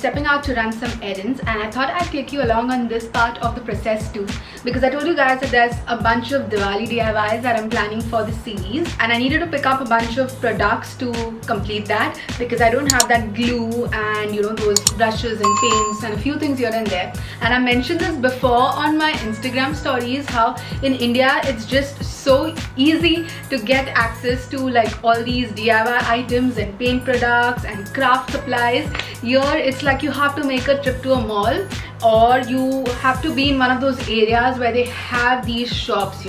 stepping out to run some errands, and I thought I'd take you along on this part of the process too, because I told you guys that there's a bunch of Diwali DIYs that I'm planning for this series, and I needed to pick up a bunch of products to complete that, because I don't have that glue and those brushes and paints and a few things here and there. And I mentioned this before on my Instagram stories, how in India it's just so easy to get access to like all these DIY items and paint products and craft supplies. Here it's like you have to make a trip to a mall, or you have to be in one of those areas where they have these shops,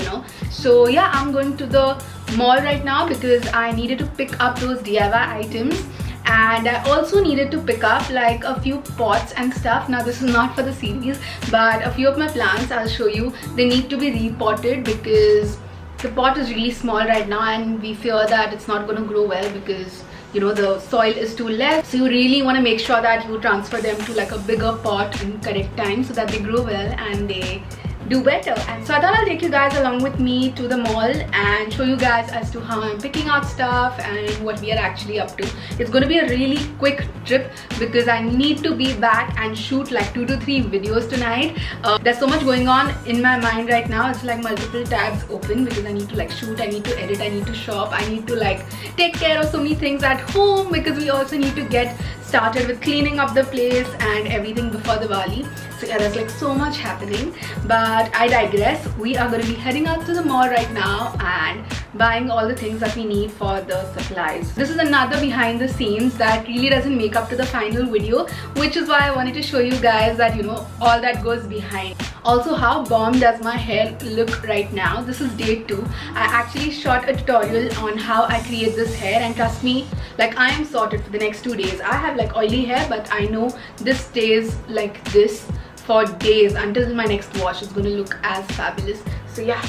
So yeah, I'm going to the mall right now because I needed to pick up those DIY items. And I also needed to pick up like a few pots and stuff. Now this is not for the series, but a few of my plants, I'll show you, they need to be repotted because the pot is really small right now and we fear that it's not going to grow well because the soil is too less. So you really want to make sure that you transfer them to like a bigger pot in correct time so that they grow well and they do better. And so I thought I'll take you guys along with me to the mall and show you guys as to how I'm picking out stuff and what we are actually up to. It's going to be a really quick trip because I need to be back and shoot like 2 to 3 videos tonight. There's so much going on in my mind right now. It's like multiple tabs open because I need to like shoot, I need to edit, I need to shop, I need to like take care of so many things at home because we also need to get started with cleaning up the place and everything before Diwali. So yeah, there's like so much happening, but I digress. We are going to be heading out to the mall right now and buying all the things that we need for the supplies. This is another behind the scenes that really doesn't make up to the final video, which is why I wanted to show you guys that all that goes behind. Also, how bomb does my hair look right now? This is day 2. I actually shot a tutorial on how I create this hair, and trust me, like I am sorted for the next 2 days. I have like oily hair, but I know this stays like this for days until my next wash. It's going to look as fabulous. So yeah,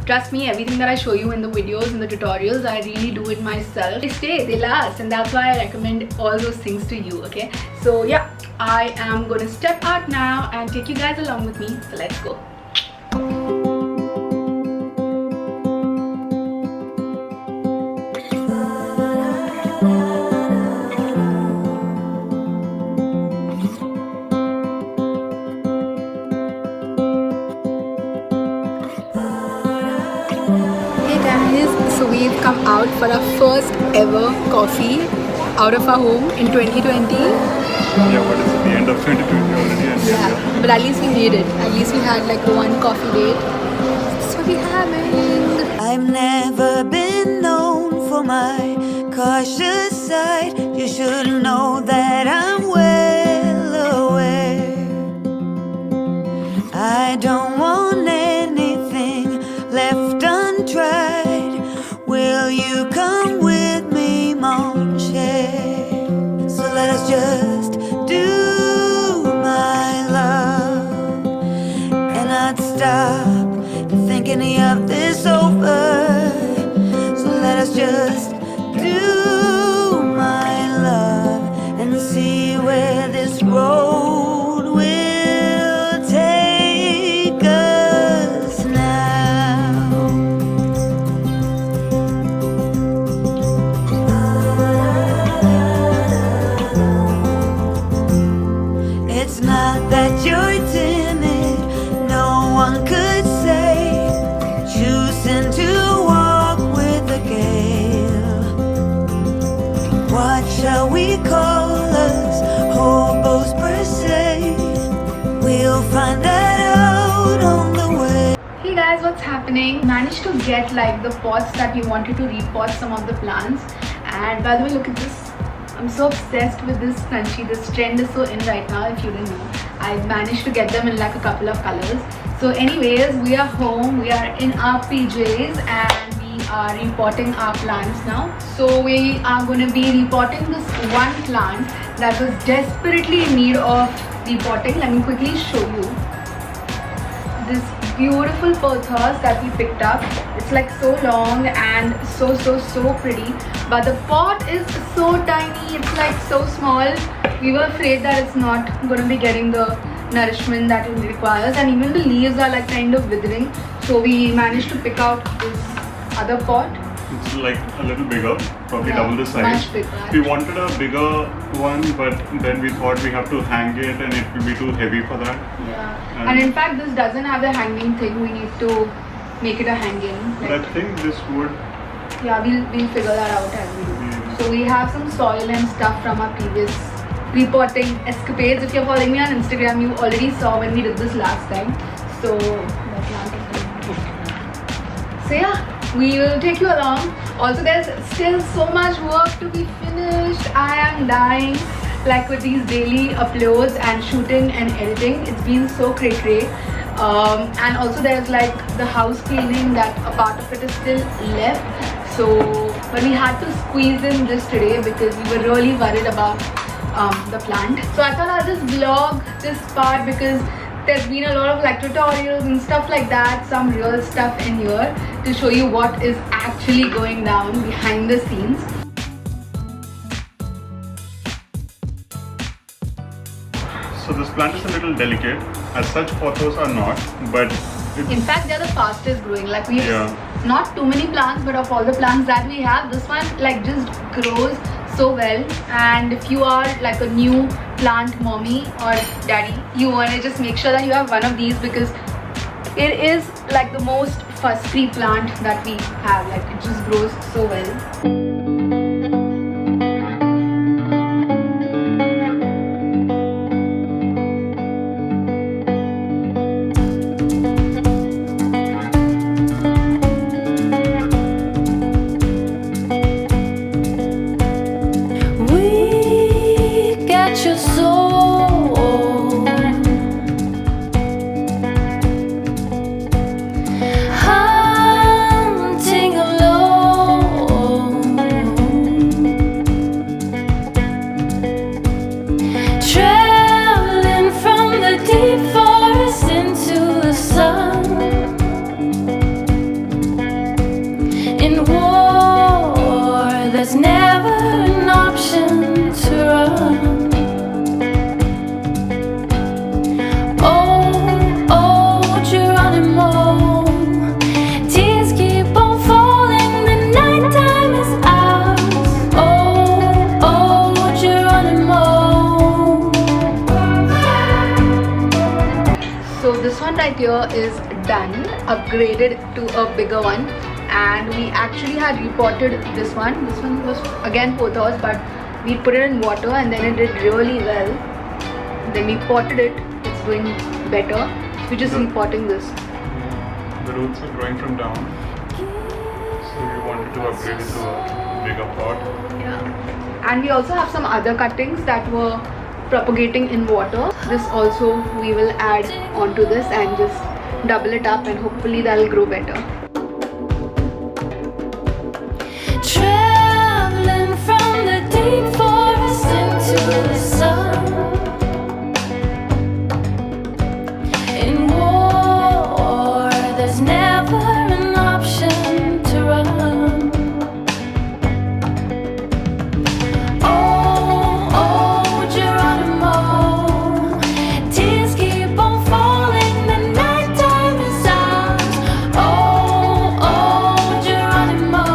trust me, everything that I show you in the videos and the tutorials, I really do it myself. They stay, they last, and that's why I recommend all those things to you, okay? So yeah, I am going to step out now and take you guys along with me. So let's go. So we've come out for our first ever coffee out of our home in 2020. Yeah, but it's at the end of 2020 already. And yeah, but at least we made it. At least we had like one coffee date. That's what we're having. I've never been known for my cautious side. You should know that I'm well aware. I don't want anything left untried. Will you come with me, mon cher? So let us just do my love and not stop to think any of this over. So let us just do my love and see where this road will take us now. It's not that you're timid, no one could say, choosing to walk with the gale. What shall we call us, hobos per se? We'll find that out on the way. Hey guys, what's happening? Managed to get like the pots that we wanted to repot some of the plants. And by the way, look at this. I'm so obsessed with this scrunchie. This trend is so in right now, if you didn't know. I managed to get them in like a couple of colors. So anyways, we are home. We are in our PJs and we are repotting our plants now. So we are going to be repotting this one plant that was desperately in need of repotting. Let me quickly show you. This beautiful pothos that we picked up. It's like so long and so pretty, but the pot is so tiny. It's like so small. We were afraid that it's not going to be getting the nourishment that it requires, and even the leaves are like kind of withering. So we managed to pick out this other pot It's like a little bigger, probably Yeah, double the size. much bigger, We actually. wanted a bigger one, but then we thought we have to hang it and it will be too heavy for that. Yeah. And in fact, this doesn't have the hanging thing. We need to make it a hanging. But I think this would Yeah, we'll figure that out as we do. So we have some soil and stuff from our previous repotting escapades. If you're following me on Instagram, you already saw when we did this last time. So the plant is done. So yeah, we will take you along. Also, there's still so much work to be finished. I am dying. Like with these daily uploads and shooting and editing, it's been so cray-cray. And also there's like the house cleaning, that a part of it is still left. So, but we had to squeeze in this today because we were really worried about the plant. So I thought I'll just vlog this part because there's been a lot of like tutorials and stuff like that, some real stuff in here to show you what is actually going down behind the scenes. So this plant is a little delicate. As such, pothos are not, but In fact, they're the fastest growing. Like we have Yeah. not too many plants, but of all the plants that we have, this one like just grows so well. And if you are like a new plant mommy or daddy, you want to just make sure that you have one of these because it is like the most fuss-free plant that we have. Like it just grows so well. We got your soul. Hunting alone. Traveling from the deep forest into the sun. In war, there's never an option to run. Oh, Geronimo, tears keep on falling, the nighttime is ours. Oh, Geronimo. So this one right here is done, upgraded to a bigger one, and we actually had repotted this one. This one was again pothos, but we put it in water and then it did really well. Then we potted it, it's doing better. We're just repotting this. the roots are growing from down. So we wanted to upgrade it to a bigger pot. Yeah. And we also have some other cuttings that were propagating in water. This also we will add onto this and just double it up, and hopefully that'll grow better. Traveling from the deep forest into the sun. In war, there's never an option to run. Oh, Geronimo, tears keep on falling, the nighttime is ours. Oh, Geronimo.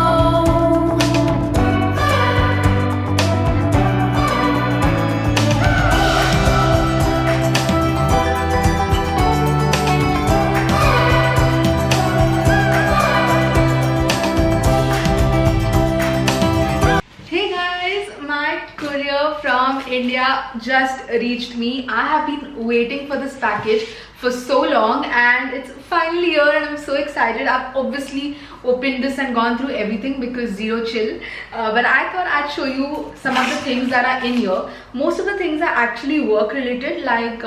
Hey guys, my courier from India just reached me. I have been waiting for this package for so long and it's finally here and I'm so excited. I've obviously opened this and gone through everything because zero chill, but I thought I'd show you some of the things that are in here. Most of the things are actually work related, like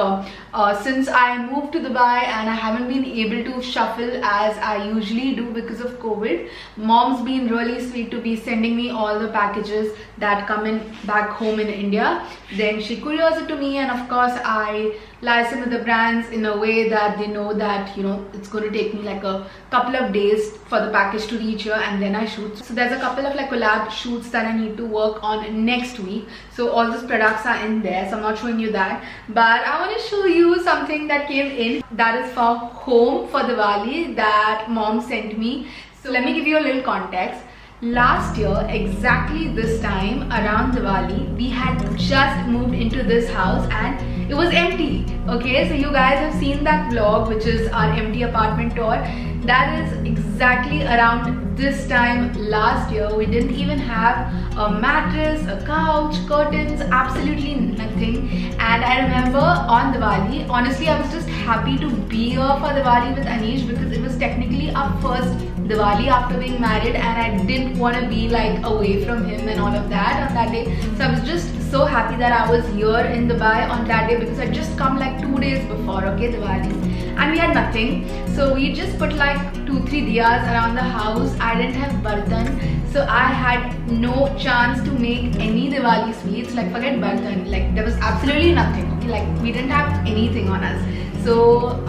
since I moved to Dubai and I haven't been able to shuffle as I usually do because of COVID, mom's been really sweet to be sending me all the packages that come in back home in India. Then she couriers it to me, and of course I liaison with the brands in a way that they know that, you know, it's going to take me like a couple of days for the package to reach here and then I shoot. So there's a couple of like collab shoots that I need to work on next week. So all those products are in there, so I'm not showing you that, but I want to show you something that came in that is for home for Diwali that mom sent me. So let me give you a little context. Last year, exactly this time around Diwali, we had just moved into this house and it was empty. Okay, so you guys have seen that vlog, which is our empty apartment tour. That is exactly around this time last year. We didn't even have a mattress, a couch, curtains, absolutely nothing. And I remember on Diwali, honestly, I was just happy to be here for Diwali with Anish because it was technically our first Diwali after being married, and I didn't want to be like away from him and all of that on that day. So I was just so happy that I was here in Dubai on that day because I just come like 2 days before, okay, Diwali, and we had nothing. So we just put like 2-3 diyas around the house. I didn't have bartan, so I had no chance to make any Diwali sweets. Like forget bartan, like there was absolutely nothing. Okay, like we didn't have anything on us. So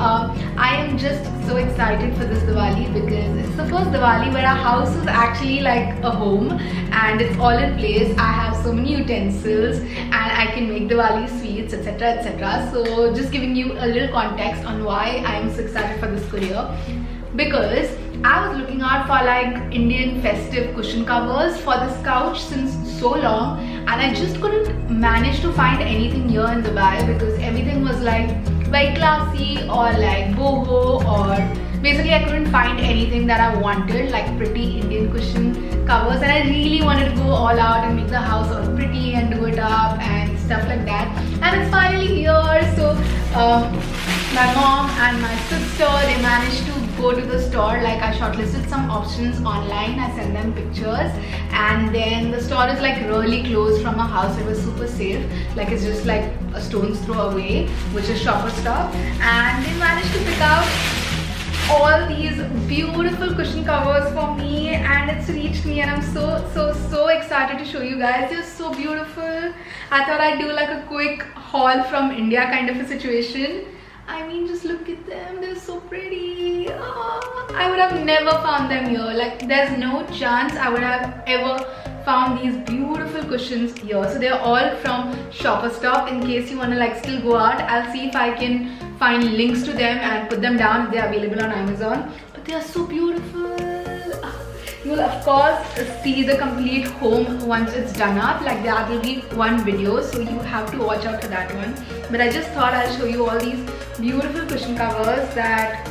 I am just so excited for this Diwali because it's the first Diwali where our house is actually like a home and it's all in place. I have so many utensils and I can make Diwali sweets, etc, etc. So just giving you a little context on why I am so excited for this courier, because I was looking out for like Indian festive cushion covers for this couch since so long, and I just couldn't manage to find anything here in Dubai because everything was like very classy or like boho, or basically I couldn't find anything that I wanted, like pretty Indian cushion covers, and I really wanted to go all out and make the house all pretty and do it up and stuff like that. And it's finally here. So my mom and my sister, they managed to go to the store. Like I shortlisted some options online, I sent them pictures, and then the store is like really close from our house. It was super safe, like it's just like a stone's throw away, which is Shopper Stop, and they managed to pick out all these beautiful cushion covers for me, and it's reached me, and I'm so excited to show you guys. They're so beautiful. I thought I'd do like a quick haul from India kind of a situation. I mean, just look at them, they're so pretty. Oh, I would have never found them here. Like there's no chance I would have ever found these beautiful cushions here. So they're all from Shopper Stop. In case you want to like still go out, I'll see if I can find links to them and put them down if they're available on Amazon. But they are so beautiful. You will of course see the complete home once it's done up. Like that will be one video, so you have to watch out for that one. But I just thought I'll show you all these beautiful cushion covers that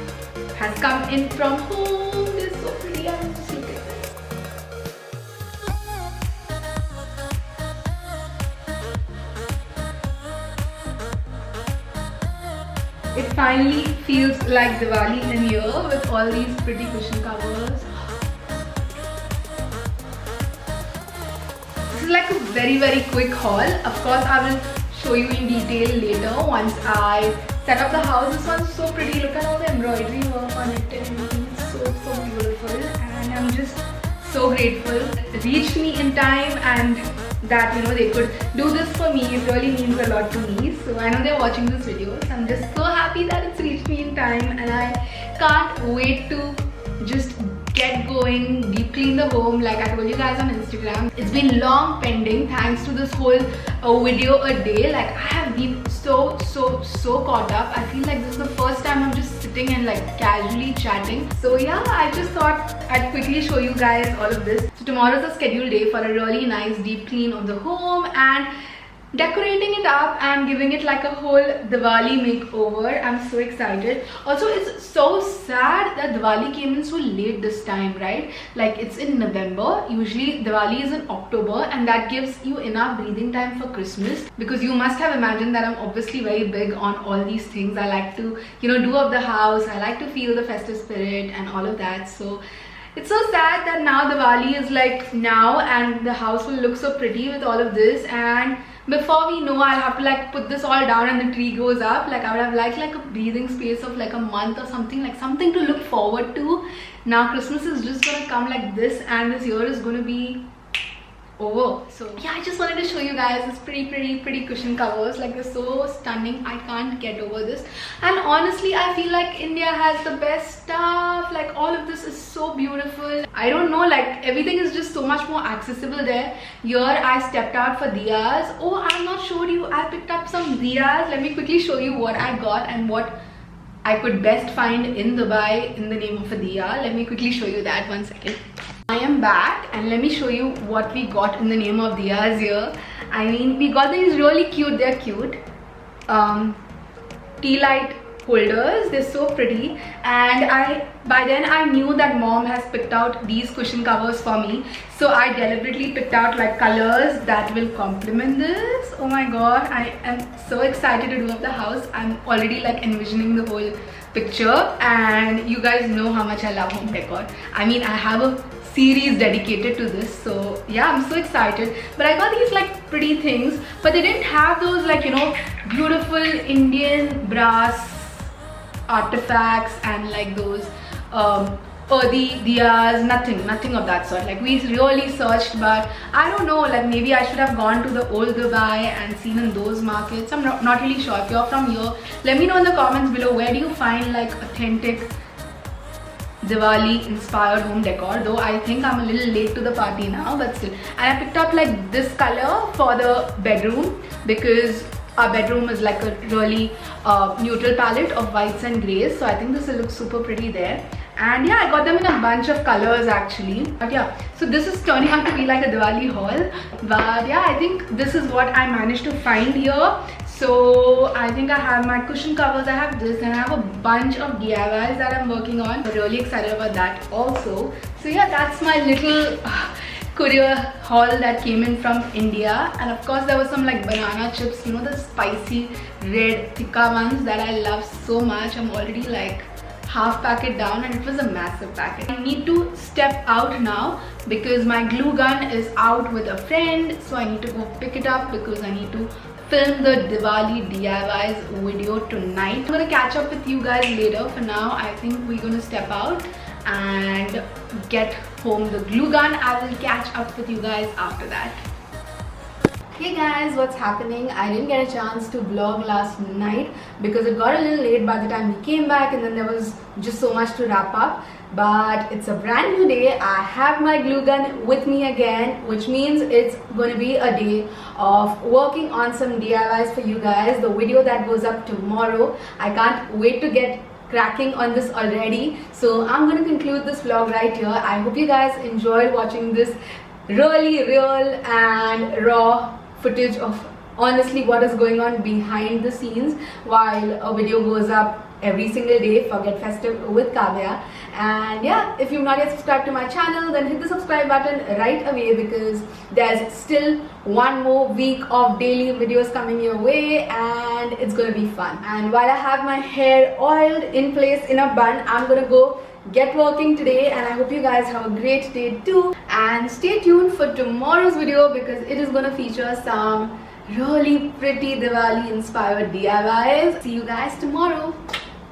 has come in from home. They're so pretty. I'm just look at this. It finally feels like Diwali in here with all these pretty cushion covers. This is like a very quick haul. Of course, I will show you in detail later once I set up the house. This one's so pretty. Look at all the embroidery work on it and everything. It's so beautiful, and I'm just so grateful it reached me in time, and that they could do this for me. It really means a lot to me. So I know they're watching this video, so I'm just so happy that it's reached me in time, and I can't wait to just get going, deep clean the home like I told you guys on Instagram. It's been long pending thanks to this whole video a day. Like I have been so caught up. I feel like this is the first time I'm just sitting and like casually chatting. So yeah, I just thought I'd quickly show you guys all of this. So tomorrow's a scheduled day for a really nice deep clean of the home and decorating it up and giving it like a whole Diwali makeover. I'm so excited. Also, it's so sad that Diwali came in so late this time, right? Like it's in November. Usually Diwali is in October, and that gives you enough breathing time for Christmas, because you must have imagined that I'm obviously very big on all these things. I like to do up the house. I like to feel the festive spirit and all of that. So it's so sad that now Diwali is like now, and the house will look so pretty with all of this, and before we know, I'll have to like put this all down and the tree goes up. Like I would have liked like a breathing space of like a month or something, like something to look forward to. Now Christmas is just gonna come like this, and this year is gonna be over. So yeah, I just wanted to show you guys this pretty cushion covers. Like they're so stunning. I can't get over this. And honestly, I feel like India has the best stuff. Like all of this is so beautiful. I don't know, like everything is just so much more accessible there. Here I stepped out for diyas. Oh, I've not showed you. I picked up some diyas. Let me quickly show you what I got and what I could best find in Dubai in the name of a diya. Let me quickly show you that. 1 second. I am back and let me show you what we got in the name of diyas here. I mean, we got these really cute, they're cute tea light holders. They're so pretty, and by then I knew that mom has picked out these cushion covers for me, so I deliberately picked out like colors that will complement this. Oh my god, I am so excited to do up the house. I'm already like envisioning the whole picture, and you guys know how much I love home decor. I mean, I have a series dedicated to this, so yeah, I'm so excited. But I got these like pretty things, but they didn't have those like, you know, beautiful Indian brass artifacts and like those earthy diyas, nothing of that sort. Like, we really searched, but I don't know, like maybe I should have gone to the old Dubai and seen in those markets. I'm not really sure. If you're from here, let me know in the comments below, where do you find like authentic Diwali inspired home decor? Though I think I'm a little late to the party now, but still. And I picked up like this color for the bedroom, because our bedroom is like a really neutral palette of whites and greys, so I think this will look super pretty there. And yeah, I got them in a bunch of colors actually. But yeah, so this is turning out to be like a Diwali haul. But yeah, I think this is what I managed to find here. So I think I have my cushion covers, I have this, and I have a bunch of DIYs that I'm working on. I'm really excited about that also. So yeah, that's my little courier haul that came in from India. And of course there was some like banana chips, you know, the spicy red tikka ones that I love so much. I'm already like half packet down, and it was a massive packet. I need to step out now because my glue gun is out with a friend, so I need to go pick it up because I need to film the Diwali DIYs video tonight. I'm gonna catch up with you guys later. For now, I think we're gonna step out and get home the glue gun. I will catch up with you guys after that. Hey guys, what's happening? I didn't get a chance to vlog last night because it got a little late by the time we came back, and then there was just so much to wrap up. But it's a brand new day. I have my glue gun with me again, which means it's going to be a day of working on some DIYs for you guys. The video that goes up tomorrow, I can't wait to get cracking on this already. So I'm going to conclude this vlog right here. I hope you guys enjoyed watching this really real and raw footage of honestly what is going on behind the scenes while a video goes up every single day for Get Festive with Kavya. And yeah, if you've not yet subscribed to my channel, then hit the subscribe button right away, because there's still one more week of daily videos coming your way, and it's gonna be fun. And while I have my hair oiled in place in a bun, I'm gonna go get working today, and I hope you guys have a great day too. And stay tuned for tomorrow's video because it is gonna feature some really pretty Diwali inspired DIYs. See you guys tomorrow.